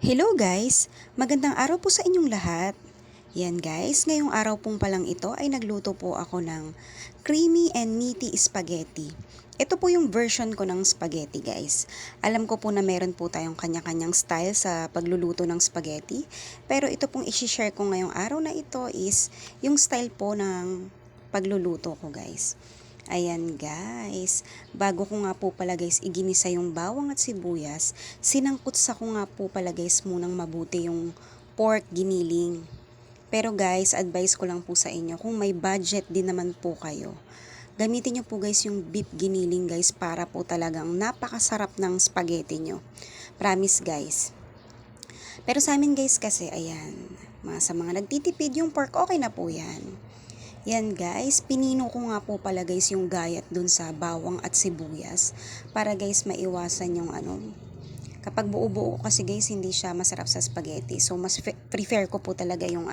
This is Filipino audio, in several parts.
Hello guys! Magandang araw po sa inyong lahat. Yan guys, ngayong araw pong palang ito ay nagluto po ako ng creamy and meaty spaghetti. Ito po yung version ko ng spaghetti guys. Alam ko po na meron po tayong kanya-kanyang style sa pagluluto ng spaghetti. Pero ito pong isi-share ko ngayong araw na ito is yung style po ng pagluluto ko guys. Ayan guys, bago ko nga po pala guys iginisa yung bawang at sibuyas, sinangkot sa ko nga po pala guys munang mabuti yung pork giniling. Pero guys, advice ko lang po sa inyo, kung may budget din naman po kayo, gamitin nyo po guys yung beef giniling guys para po talagang napakasarap ng spaghetti nyo. Promise guys. Pero sa amin guys kasi, ayan, sa mga nagtitipid yung pork, okay na po yan. Yan guys, pinino ko nga po pala guys yung gayat dun sa bawang at sibuyas para guys maiwasan yung kapag buo-buo kasi guys hindi siya masarap sa spaghetti. So mas prefer ko po talaga yung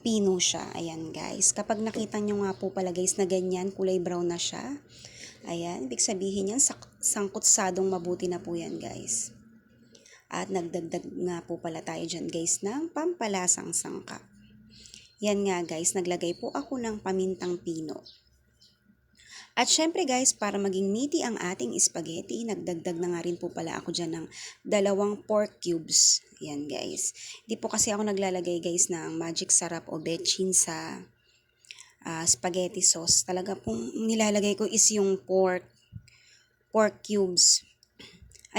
pino siya. Ayan guys, kapag nakita nyo nga po pala guys na ganyan, kulay brown na siya. Ayan, ibig sabihin yan, sangkutsadong mabuti na po yan guys. At nagdagdag nga po pala tayo dyan guys ng pampalasang sangkap. Yan nga guys, naglagay po ako ng pamintang pino. At syempre guys, para maging meaty ang ating spaghetti, nagdagdag na nga rin po pala ako dyan ng 2 pork cubes. Yan guys. Di po kasi ako naglalagay guys ng magic sarap o bechin sa spaghetti sauce. Talaga pong nilalagay ko is yung pork cubes.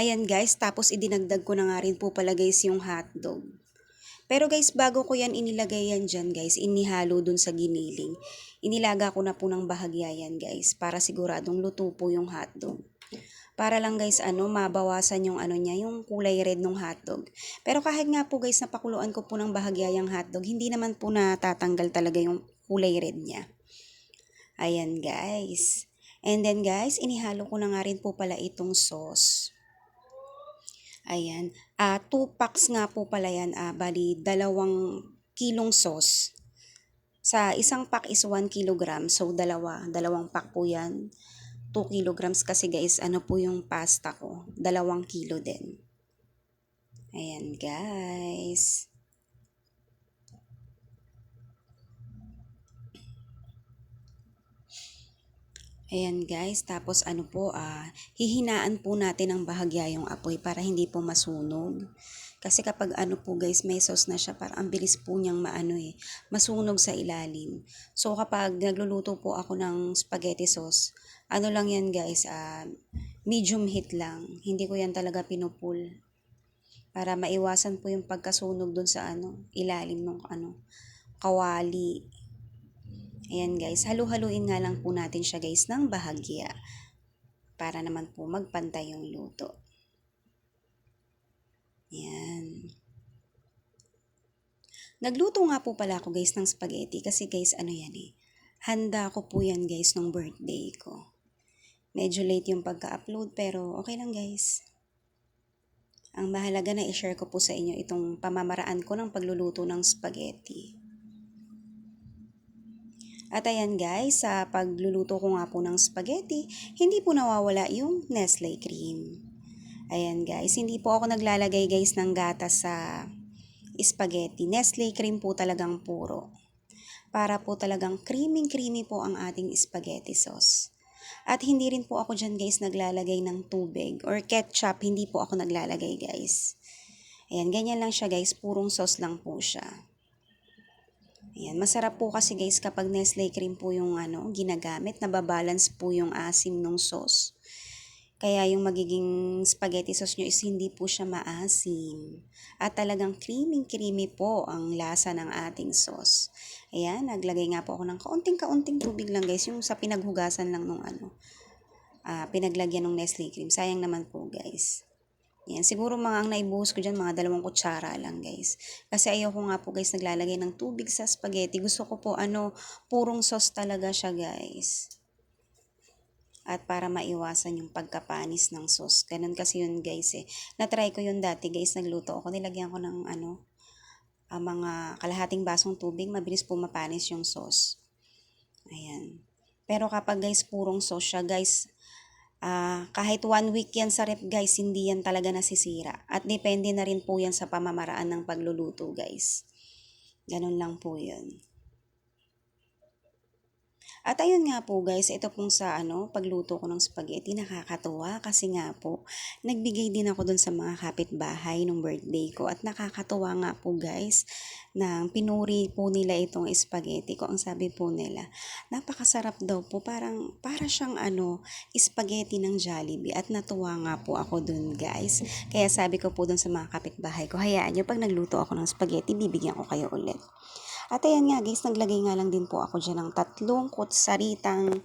Ayan guys, tapos idinagdag ko na nga rin po pala guys yung hotdog. Pero guys, bago ko yan inilagay yan dyan guys, inihalo dun sa giniling. Inilaga ko na po ng bahagya yan guys, para siguradong luto po yung hotdog. Para lang guys, mabawasan yung niya, yung kulay red ng hotdog. Pero kahit nga po guys, napakuluan ko po ng bahagya yung hotdog, hindi naman po natatanggal talaga yung kulay red niya. Ayan guys. And then guys, inihalo ko na nga rin po pala itong sauce. Ayan. 2 packs nga po pala yan. Bali, 2 kilong sauce. Sa isang pack is 1 kilogram. So, dalawang pack po yan. 2 kilograms kasi guys, ano po yung pasta ko? 2 kilo din. Ayan guys. Ayan guys, tapos hihinaan po natin ang bahagya yung apoy para hindi po masunog. Kasi kapag po guys, may sauce na siya, parang ang bilis po niyang masunog sa ilalim. So kapag nagluluto po ako ng spaghetti sauce, lang yan guys, medium heat lang. Hindi ko yan talaga pinupul. Para maiwasan po yung pagkasunog dun sa ilalim ng kawali. Ayan guys, halu-haluin nga lang po natin siya guys ng bahagya para naman po magpantay yung luto. Ayan. Nagluto nga po pala ako guys ng spaghetti kasi guys handa ko po yan guys nung birthday ko. Medyo late yung pagka-upload pero okay lang guys. Ang mahalaga na i-share ko po sa inyo itong pamamaraan ko ng pagluluto ng spaghetti. At ayan guys, sa pagluluto ko nga po ng spaghetti, hindi po nawawala yung Nestle cream. Ayan guys, hindi po ako naglalagay guys ng gatas sa spaghetti. Nestle cream po talagang puro. Para po talagang creamy po ang ating spaghetti sauce. At hindi rin po ako dyan guys naglalagay ng tubig or ketchup, hindi po ako naglalagay guys. Ayan, ganyan lang siya guys, purong sauce lang po siya. Ayan, masarap po kasi guys kapag Nestle cream po yung ginagamit, nababalance po yung asim ng sauce. Kaya yung magiging spaghetti sauce nyo is hindi po siya maasim. At talagang creamy po ang lasa ng ating sauce. Ayan, naglagay nga po ako ng kaunting tubig lang guys, yung sa pinaghugasan lang nung pinaglagyan ng Nestle cream. Sayang naman po guys. Yan, siguro ang naibuhos ko dyan, mga 2 kutsara lang guys. Kasi ayoko nga po guys naglalagay ng tubig sa spaghetti. Gusto ko po purong sauce talaga siya guys. At para maiwasan yung pagkapanis ng sauce. Ganun kasi yun guys eh. Na-try ko yun dati guys, nagluto ako. Nilagyan ko ng mga kalahating basong tubig. Mabilis po mapanis yung sauce. Ayan. Pero kapag guys purong sauce siya guys, Kahit 1 week yan sa ref guys, hindi yan talaga nasisira. At depende na rin po yan sa pamamaraan ng pagluluto guys. Ganun lang po yun. At ayun nga po guys, ito pong sa pagluto ko ng spaghetti, nakakatuwa kasi nga po, nagbigay din ako dun sa mga kapitbahay nung birthday ko at nakakatuwa nga po guys, nang pinuri po nila itong spaghetti ko. Ang sabi po nila, napakasarap daw po, para siyang spaghetti ng Jollibee at natuwa nga po ako dun guys. Kaya sabi ko po dun sa mga kapitbahay ko, hayaan nyo pag nagluto ako ng spaghetti, bibigyan ko kayo ulit. At ayan nga guys, naglagay nga lang din po ako dyan ng 3 kutsaritang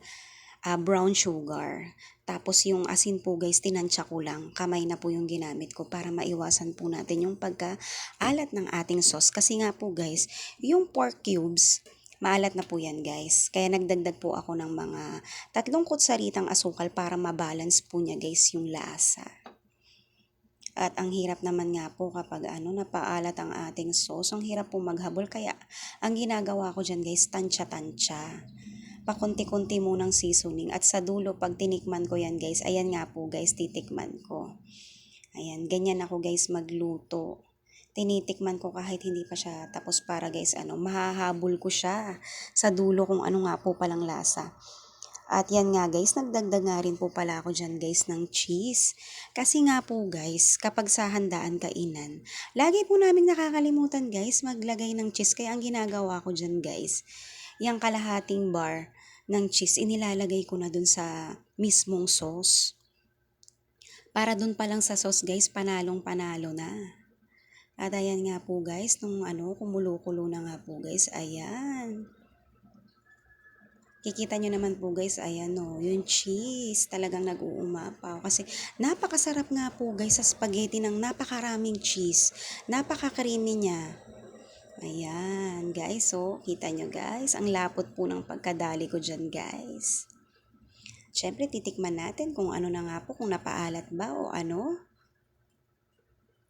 brown sugar. Tapos yung asin po guys, tinansya ko lang. Kamay na po yung ginamit ko para maiwasan po natin yung pagkaalat ng ating sauce. Kasi nga po guys, yung pork cubes, maalat na po yan guys. Kaya nagdagdag po ako ng mga 3 kutsaritang asukal para mabalance po niya guys yung lasa. At ang hirap naman nga po kapag napaalat ang ating sauce, ang hirap po maghabol. Kaya ang ginagawa ko dyan guys, tansya-tansya. Pakunti-kunti munang seasoning. At sa dulo, pag tinikman ko yan guys, ayan nga po guys, titikman ko. Ayan, ganyan ako guys magluto. Tinitikman ko kahit hindi pa siya tapos para guys, mahahabol ko siya sa dulo kung ano nga po palang lasa. At yan nga guys, nagdagdag nga rin po pala ako dyan guys ng cheese. Kasi nga po guys, kapag sa handaan kainan, lagi po namin nakakalimutan guys maglagay ng cheese. Kaya ang ginagawa ko dyan guys, yung kalahating bar ng cheese, inilalagay ko na dun sa mismong sauce. Para dun pa lang sa sauce guys, panalong panalo na. At ayan nga po guys, nung kumulo-kulo na nga po guys, ayan. Kikita nyo naman po guys, ayan yung cheese talagang nag-uumapaw. Kasi napakasarap nga po guys sa spaghetti ng napakaraming cheese. Napaka-creamy niya. Ayan guys, kita nyo guys, ang lapot po ng pagkadali ko dyan guys. Siyempre titikman natin kung ano na nga po, kung napaalat ba o ano.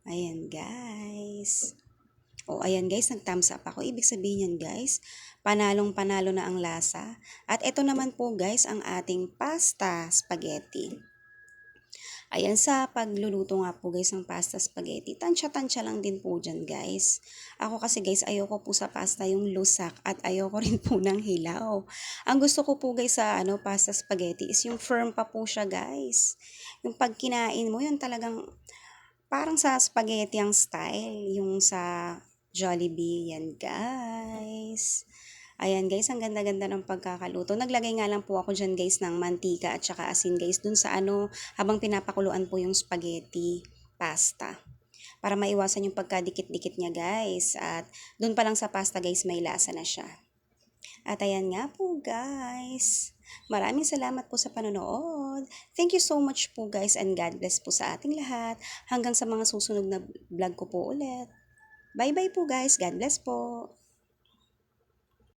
Ayan guys. Ayan guys, nag-thumbs up ako. Ibig sabihin yan guys, panalong panalo na ang lasa. At ito naman po guys, ang ating pasta spaghetti. Ayan, sa pagluluto nga po guys ng pasta spaghetti, tansya-tansya lang din po dyan guys. Ako kasi guys, ayoko po sa pasta yung lusak at ayoko rin po ng hilaw. Ang gusto ko po guys sa pasta spaghetti is yung firm pa po siya guys. Yung pag kinain mo, yun talagang parang sa spaghetti ang style, yung sa Jollibee, yan guys. Ayan guys, ang ganda-ganda ng pagkakaluto. Naglagay nga lang po ako dyan guys ng mantika at saka asin guys dun sa habang pinapakuluan po yung spaghetti pasta. Para maiwasan yung pagkadikit-dikit niya guys. At dun pa lang sa pasta guys, may lasa na siya. At ayan nga po guys. Maraming salamat po sa panonood. Thank you so much po guys and God bless po sa ating lahat. Hanggang sa mga susunod na vlog ko po ulit. Bye-bye po guys. God bless po.